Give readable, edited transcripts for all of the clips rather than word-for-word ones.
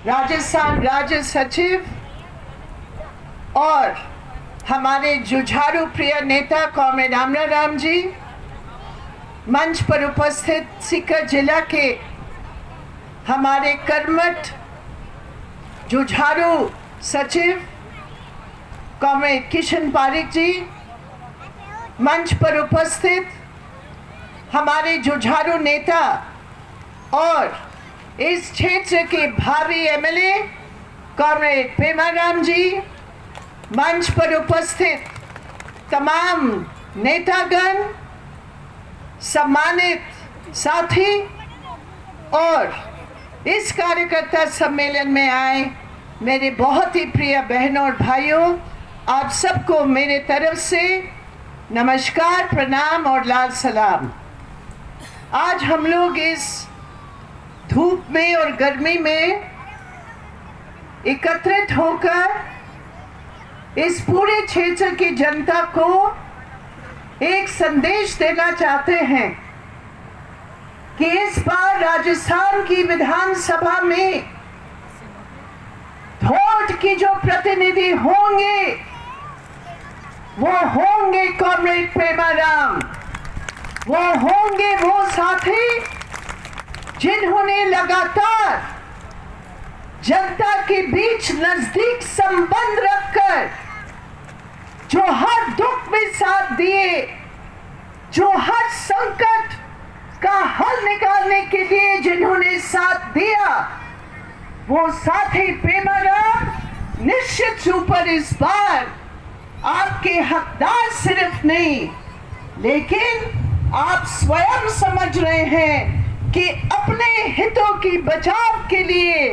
राजस्थान राज्य सचिव और हमारे जुझारू प्रिय नेता कॉमरेड अमराराम जी, मंच पर उपस्थित सीकर जिला के हमारे कर्मठ जुझारू सचिव कॉमरेड किशन पारिक जी, मंच पर उपस्थित हमारे जुझारू नेता और इस क्षेत्र के भावी एमएलए कॉमरेड पेमाराम जी, मंच पर उपस्थित तमाम नेतागण, सम्मानित साथी और इस कार्यकर्ता सम्मेलन में आए मेरे बहुत ही प्रिय बहनों और भाइयों, आप सबको मेरे तरफ से नमस्कार, प्रणाम और लाल सलाम। आज हम लोग इस धूप में और गर्मी में एकत्रित होकर इस पूरे क्षेत्र की जनता को एक संदेश देना चाहते हैं कि इस बार राजस्थान की विधानसभा में वोट की जो प्रतिनिधि होंगे वो होंगे कॉमरेड पेमाराम, वो होंगे वो साथी जिन्होंने लगातार जनता के बीच नजदीक संबंध रखकर जो हर दुख में साथ दिए, जो हर संकट का हल निकालने के लिए जिन्होंने साथ दिया, वो साथी पेमाराम निश्चित रूप पर इस बार आपके हकदार सिर्फ नहीं, लेकिन आप स्वयं समझ रहे हैं कि अपने हितों की बचाव के लिए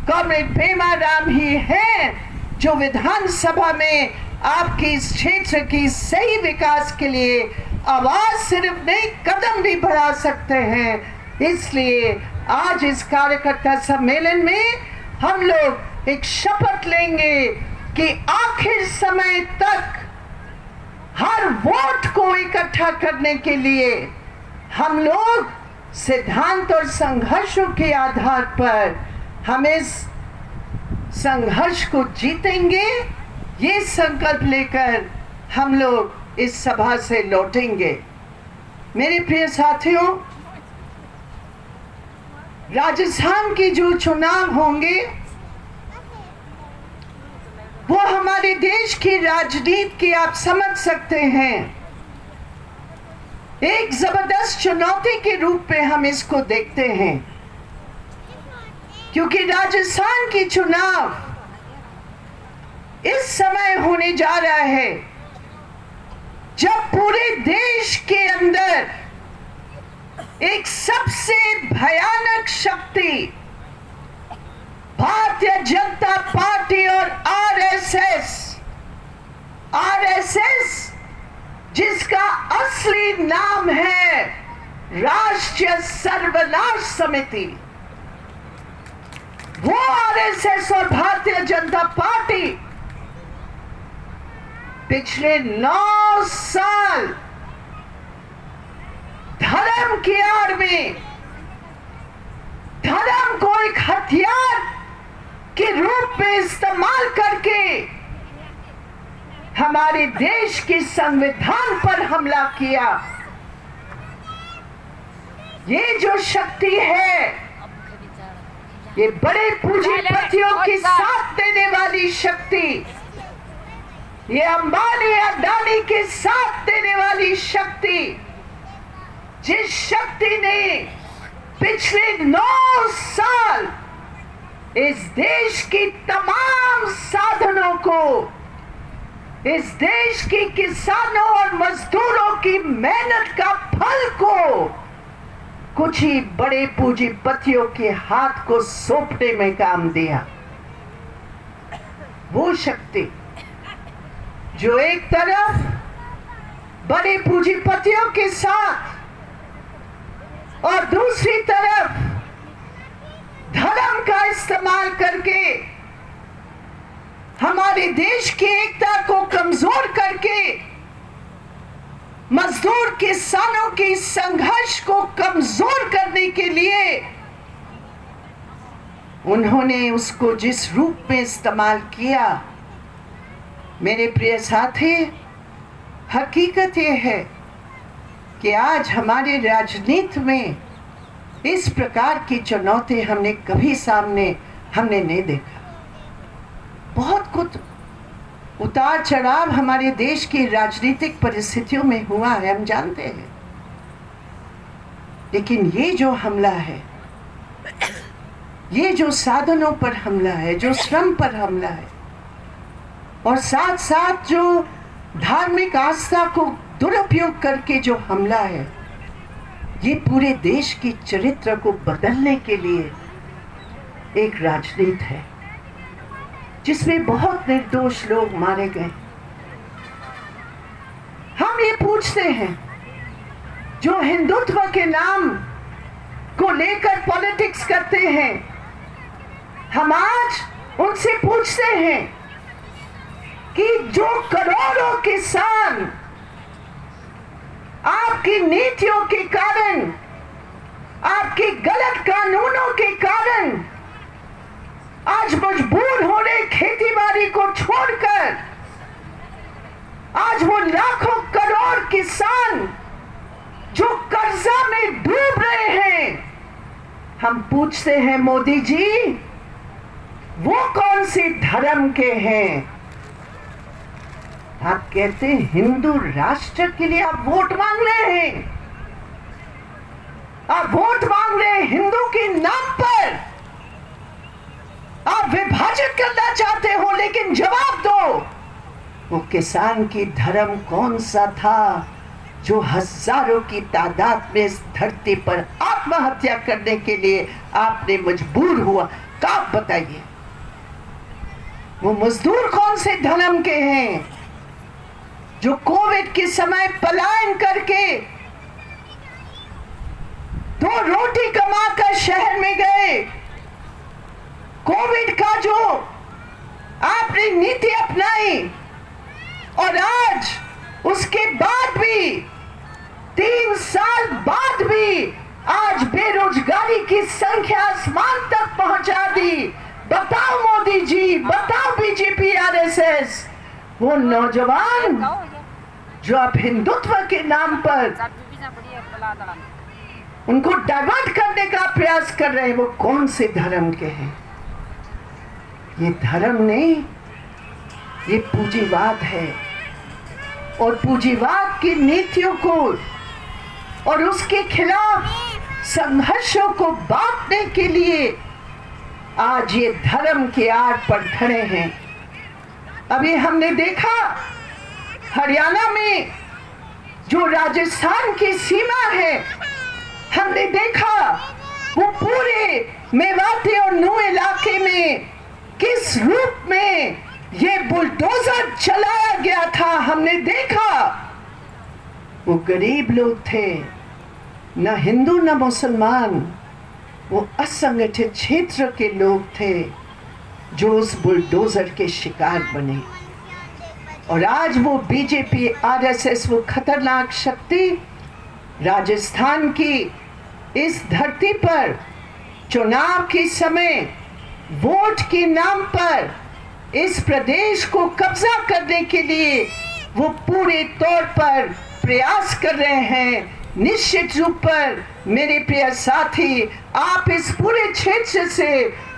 कॉमरेड पेमाराम ही हैं जो विधानसभा में आपके इस क्षेत्र की सही विकास के लिए आवाज सिर्फ नहीं कदम भी बढ़ा सकते हैं। इसलिए आज इस कार्यकर्ता सम्मेलन में हम लोग एक शपथ लेंगे कि आखिर समय तक हर वोट को इकट्ठा करने के लिए हम लोग सिद्धांत और संघर्षों के आधार पर हम इस संघर्ष को जीतेंगे। ये संकल्प लेकर हम लोग इस सभा से लौटेंगे। मेरे प्रिय साथियों, राजस्थान की जो चुनाव होंगे वो हमारे देश की राजनीति की आप समझ सकते हैं, एक जबरदस्त चुनौती के रूप में हम इसको देखते हैं, क्योंकि राजस्थान की चुनाव इस समय होने जा रहा है जब पूरे देश के अंदर एक सबसे भयानक शक्ति भारतीय जनता पार्टी और आरएसएस जिसका असली नाम है राष्ट्रीय सर्वनाश समिति, वो आरएसएस और भारतीय जनता पार्टी पिछले 9 साल धर्म की आड़ में धर्म को एक हथियार के रूप में इस्तेमाल करके हमारे देश के संविधान पर हमला किया। ये जो शक्ति है, ये बड़े पूंजीपतियों के साथ देने वाली शक्ति, ये अंबानी अडानी के साथ देने वाली शक्ति, जिस शक्ति ने पिछले 9 साल इस देश की तमाम साधनों को, इस देश के किसानों और मजदूरों की मेहनत का फल को कुछ ही बड़े पूंजीपतियों के हाथ को सौंपने में काम दिया। वो शक्ति जो एक तरफ बड़े पूंजीपतियों के साथ और दूसरी तरफ धर्म का इस्तेमाल करके हमारे देश की एकता को कमजोर करके मजदूर किसानों के संघर्ष को कमजोर करने के लिए उन्होंने उसको जिस रूप में इस्तेमाल किया, मेरे प्रिय साथी, हकीकत ये है कि आज हमारे राजनीति में इस प्रकार की चुनौती हमने कभी सामने नहीं देखा। बहुत कुछ उतार चढ़ाव हमारे देश की राजनीतिक परिस्थितियों में हुआ है, हम जानते हैं, लेकिन ये जो हमला है, ये जो साधनों पर हमला है, जो श्रम पर हमला है, और साथ साथ जो धार्मिक आस्था को दुरुपयोग करके जो हमला है, ये पूरे देश की चरित्र को बदलने के लिए एक राजनीति है जिसमें बहुत निर्दोष लोग मारे गए। हम ये पूछते हैं, जो हिंदुत्व के नाम को लेकर पॉलिटिक्स करते हैं, हम आज उनसे पूछते हैं कि जो करोड़ों किसान आपकी नीतियों के कारण, आपके गलत कानूनों के कारण आज मजबूर हो रहे खेती बाड़ी को छोड़कर, आज वो लाखों करोड़ किसान जो कर्जा में डूब रहे हैं, हम पूछते हैं मोदी जी, वो कौन से धर्म के हैं? आप कहते हैं हिंदू राष्ट्र के लिए आप वोट मांग रहे हैं, आप वोट मांग रहे हैं हिंदू के नाम पर, आप विभाजित करना चाहते हो, लेकिन जवाब दो, वो किसान की धर्म कौन सा था जो हजारों की तादाद में इस धरती पर आत्महत्या करने के लिए आपने मजबूर हुआ? आप बताइए, वो मजदूर कौन से धर्म के हैं जो कोविड के समय पलायन करके दो रोटी कमाकर शहर में गए? कोविड का जो आपने नीति अपनाई और आज उसके बाद भी 3 साल बाद भी आज बेरोजगारी की संख्या आसमान तक पहुंचा दी। बताओ मोदी जी, बताओ बीजेपी आरएसएस, वो नौजवान जो आप हिंदुत्व के नाम पर उनको डाइवर्ट करने का प्रयास कर रहे हैं, वो कौन से धर्म के हैं? ये धर्म नहीं, ये पूंजीवाद है, और पूंजीवाद की नीतियों को और उसके खिलाफ संघर्षों को बांटने के लिए आज ये धर्म के आड़ पर खड़े हैं। अभी हमने देखा हरियाणा में जो राजस्थान की सीमा है, हमने देखा वो पूरे मेवाती और नू इलाके में किस रूप में ये बुलडोजर चलाया गया था। हमने देखा वो गरीब लोग थे, न हिंदू न मुसलमान, वो असंगठित क्षेत्र के लोग थे जो उस बुलडोजर के शिकार बने। और आज वो बीजेपी आरएसएस, वो खतरनाक शक्ति राजस्थान की इस धरती पर चुनाव के समय वोट के नाम पर इस प्रदेश को कब्जा करने के लिए वो पूरे तौर पर प्रयास कर रहे हैं। निश्चित रूप पर मेरे प्रिय साथी, आप इस पूरे क्षेत्र से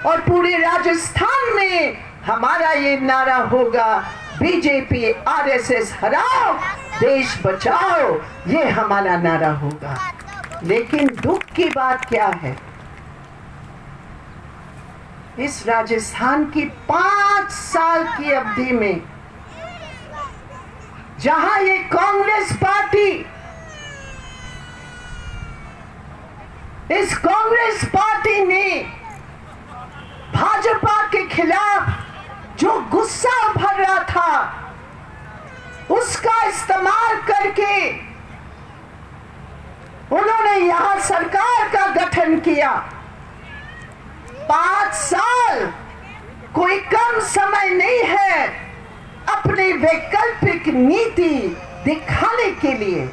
और पूरे राजस्थान में हमारा ये नारा होगा, बीजेपी आरएसएस हराओ, देश बचाओ, ये हमारा नारा होगा। लेकिन दुख की बात क्या है, इस राजस्थान की 5 साल की अवधि में जहां ये कांग्रेस पार्टी, इस कांग्रेस पार्टी ने भाजपा के खिलाफ जो गुस्सा भर रहा था उसका इस्तेमाल करके उन्होंने यहां सरकार का गठन किया। 5 साल कोई कम समय नहीं है अपनी वैकल्पिक नीति दिखाने के लिए।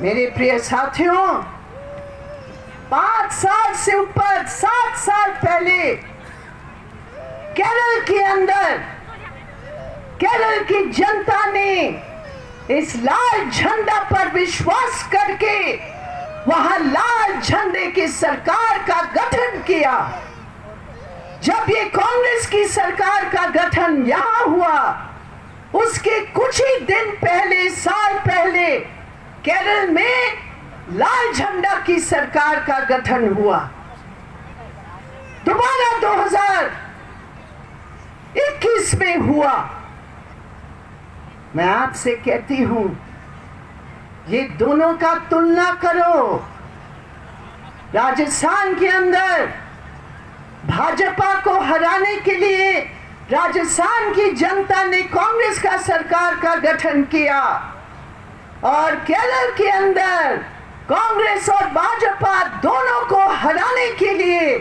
मेरे प्रिय साथियों, 5 7 साल से ऊपर 7 साल पहले केरल के अंदर केरल की जनता ने इस लाल झंडा पर विश्वास करके वहां लाल झंडे की सरकार का गठन किया। जब ये कांग्रेस की सरकार का गठन यहां हुआ, उसके कुछ ही दिन पहले, साल पहले केरल में लाल झंडा की सरकार का गठन हुआ। दोबारा 2021 में हुआ। मैं आपसे कहती हूं, ये दोनों का तुलना करो। राजस्थान के अंदर भाजपा को हराने के लिए राजस्थान की जनता ने कांग्रेस का सरकार का गठन किया, और केरल के अंदर कांग्रेस और भाजपा दोनों को हराने के लिए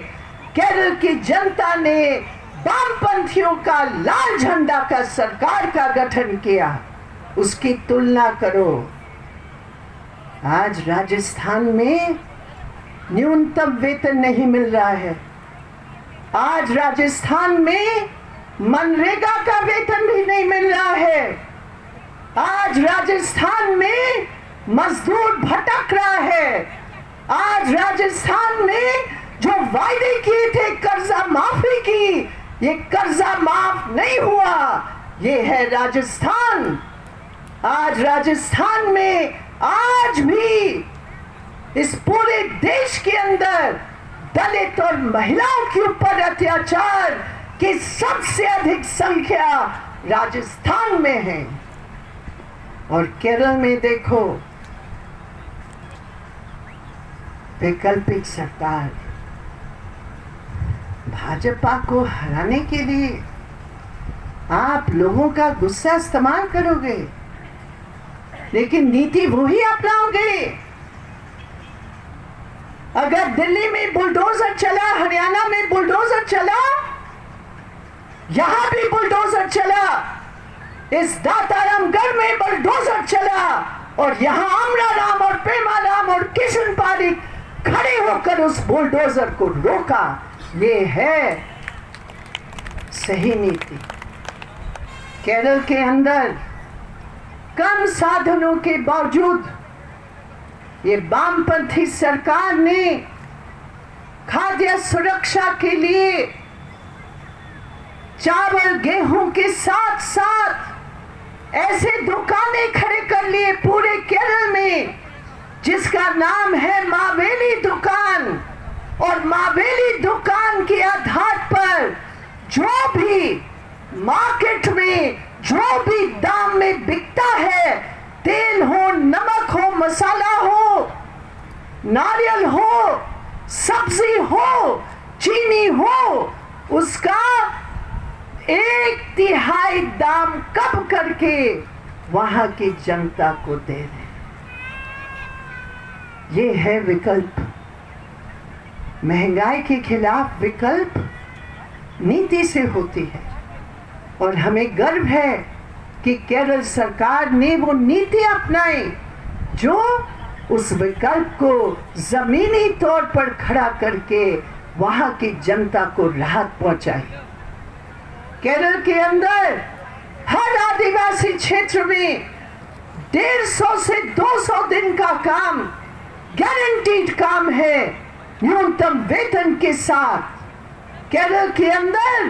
केरल की जनता ने वामपंथियों का लाल झंडा का सरकार का गठन किया। उसकी तुलना करो। आज राजस्थान में न्यूनतम वेतन नहीं मिल रहा है। आज राजस्थान में मनरेगा का वेतन भी नहीं मिल रहा है। आज राजस्थान में मजदूर भटक रहा है। आज राजस्थान में जो वायदे किए थे कर्जा माफी की, ये कर्जा माफ नहीं हुआ। ये है राजस्थान। आज राजस्थान में आज भी इस पूरे देश के अंदर दलित और महिलाओं के ऊपर अत्याचार की सबसे अधिक संख्या राजस्थान में है। और केरल में देखो, वैकल्पिक सरकार। भाजपा को हराने के लिए आप लोगों का गुस्सा इस्तेमाल करोगे, लेकिन नीति वही अपनाओगे। अगर दिल्ली में बुलडोजर चला, हरियाणा में बुलडोजर चला, यहां भी बुलडोजर चला, इस दातारामगढ़ में बुलडोजर चला, और यहां अमराराम और पेमाराम और किशन पारिक खड़े होकर उस बुलडोजर को रोका। ये है सही नीति। केरल के अंदर कम साधनों के बावजूद ये वामपंथी सरकार ने खाद्य सुरक्षा के लिए चावल गेहूं के साथ साथ ऐसे दुकानें खड़े कर लिए पूरे केरल में, जिसका नाम है मावेली दुकान। और मावेली दुकान के आधार पर जो भी मार्केट में जो भी दाम में बिकता है, तेल हो, नमक हो, मसाला हो, नारियल हो, सब्जी हो, चीनी हो, उसका 1/3 दाम कम करके वहां की जनता को दे रहे। ये है विकल्प। महंगाई के खिलाफ विकल्प नीति से होती है, और हमें गर्व है कि केरल सरकार ने वो नीति अपनाई जो उस विकल्प को जमीनी तौर पर खड़ा करके वहां की जनता को राहत पहुंचाई। केरल के अंदर हर आदिवासी क्षेत्र में 150 से 200 दिन का काम गारंटीड काम है, न्यूनतम वेतन के साथ। केरल के अंदर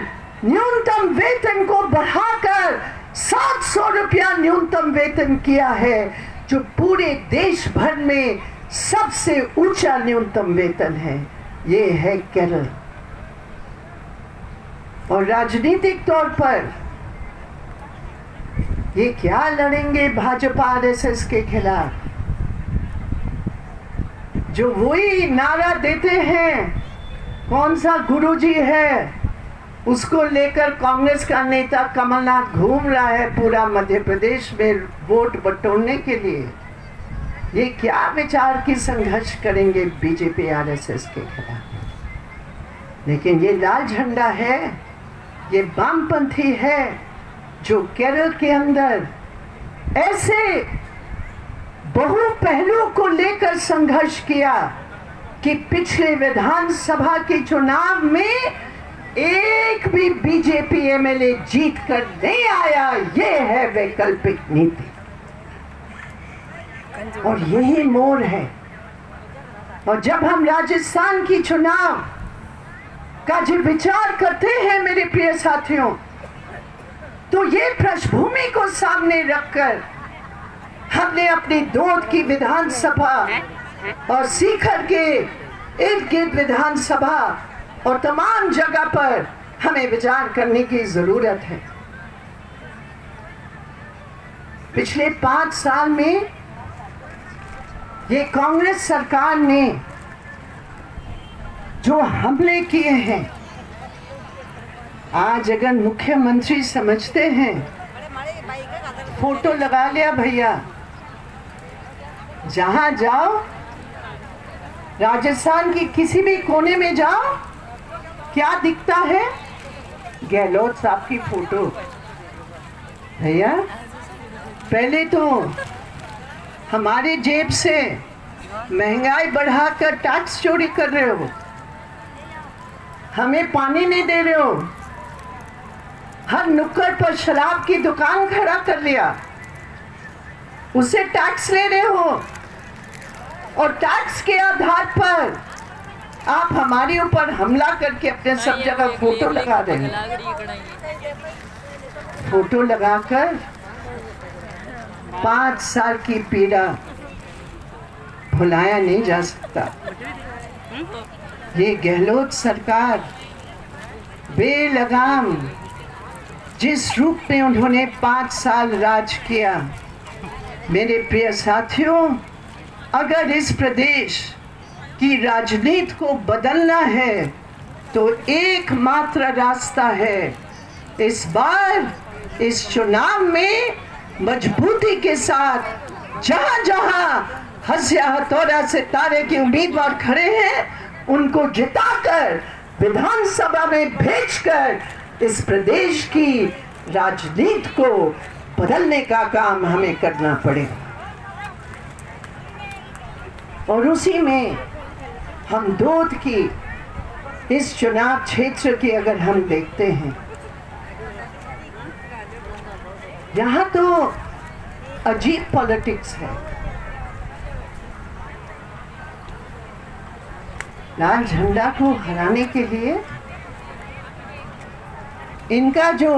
न्यूनतम वेतन को बढ़ाकर 700 रुपया न्यूनतम वेतन किया है, जो पूरे देश भर में सबसे ऊंचा न्यूनतम वेतन है। ये है केरल। और राजनीतिक तौर पर ये क्या लड़ेंगे भाजपा आरएसएस के खिलाफ, जो वही नारा देते हैं। कौन सा गुरुजी है, उसको लेकर कांग्रेस का नेता कमलनाथ घूम रहा है पूरा मध्य प्रदेश में वोट बटोरने के लिए। ये क्या विचार की संघर्ष करेंगे बीजेपी आरएसएस के खिलाफ। लेकिन ये लाल झंडा है, ये वामपंथी है, जो केरल के अंदर ऐसे बहु पहलू को लेकर संघर्ष किया कि पिछले विधानसभा के चुनाव में एक भी बीजेपी एमएलए जीत कर नहीं आया। ये है वैकल्पिक नीति और यही मोड़ है। और जब हम राजस्थान की चुनाव का जब विचार करते हैं मेरे प्रिय साथियों, तो ये पृष्ठभूमि को सामने रखकर हमने अपनी दोद की विधानसभा और सीकर के इर्द गिर्द विधानसभा और तमाम जगह पर हमें विचार करने की जरूरत है। पिछले 5 साल में ये कांग्रेस सरकार ने जो हमले किए हैं, आज अगर मुख्यमंत्री समझते हैं, फोटो लगा लिया भैया, जहां जाओ राजस्थान की किसी भी कोने में जाओ, क्या दिखता है? गहलोत साहब की फोटो। भैया पहले तो हमारे जेब से महंगाई बढ़ाकर टैक्स चोरी कर रहे हो, हमें पानी नहीं दे रहे हो, हर नुक्कड़ पर शराब की दुकान खड़ा कर लिया, उसे टैक्स ले रहे हो और टैक्स के आधार पर आप हमारे ऊपर हमला करके अपने सब जगह फोटो लगा रहे हो। फोटो लगाकर 5 साल की पीड़ा भुलाया नहीं जा सकता। ये गहलोत सरकार बेलगाम जिस रूप में उन्होंने 5 साल राज किया, मेरे प्रिय साथियों, अगर इस प्रदेश की राजनीति को बदलना है तो एकमात्र रास्ता है, इस बार इस चुनाव में मजबूती के साथ जहां जहां हंसिया हथौड़ा से तारे के उम्मीदवार खड़े हैं, उनको जिताकर विधानसभा में भेजकर इस प्रदेश की राजनीति को बदलने का काम हमें करना पड़ेगा। और उसी में हम दोद की इस चुनाव क्षेत्र की अगर हम देखते हैं, यहाँ तो अजीब पॉलिटिक्स है। लाल झंडा को हराने के लिए इनका जो